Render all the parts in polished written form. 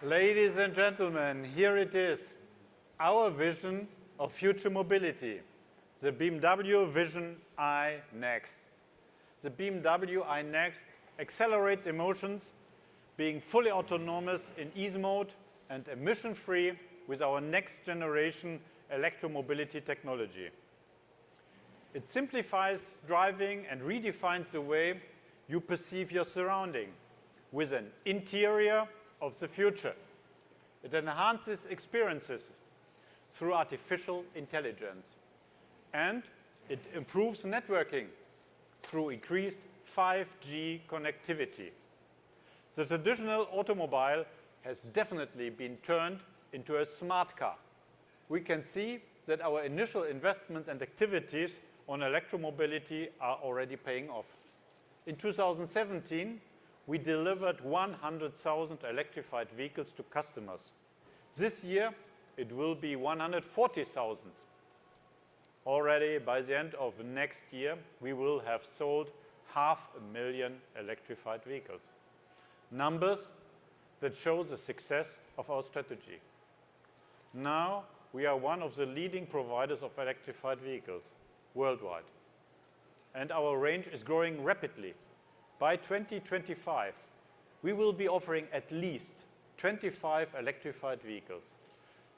Ladies and gentlemen, here it is, our vision of future mobility, the BMW Vision iNEXT. The BMW iNEXT accelerates emotions, being fully autonomous in ease mode and emission-free with our next generation electromobility technology. It simplifies driving and redefines the way you perceive your surrounding with an interior of the future. It enhances experiences through artificial intelligence, and it improves networking through increased 5G connectivity. The traditional automobile has definitely been turned into a smart car. We can see that our initial investments and activities on electromobility are already paying off. In 2017, we delivered 100,000 electrified vehicles to customers. This year, it will be 140,000. Already by the end of next year, we will have sold 500,000 electrified vehicles. Numbers that show the success of our strategy. Now, we are one of the leading providers of electrified vehicles worldwide. And our range is growing rapidly. By 2025, we will be offering at least 25 electrified vehicles.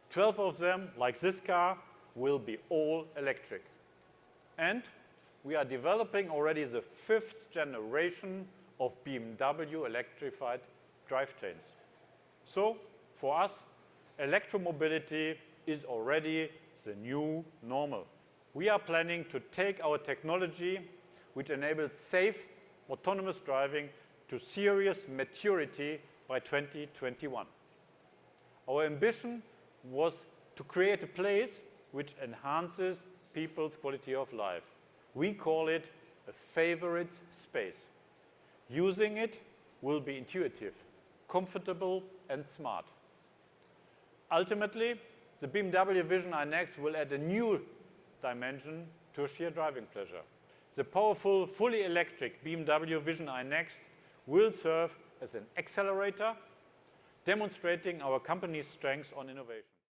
12 of them, like this car, will be all electric. And we are developing already the 5th generation of BMW electrified drivetrains. So, for us, electromobility is already the new normal. We are planning to take our technology, which enables safe, autonomous driving, to serious maturity by 2021. Our ambition was to create a place which enhances people's quality of life. We call it a favorite space. Using it will be intuitive, comfortable, and smart. Ultimately, the BMW Vision iNEXT will add a new dimension to sheer driving pleasure. The powerful, fully electric BMW Vision iNEXT will serve as an accelerator, demonstrating our company's strengths on innovation.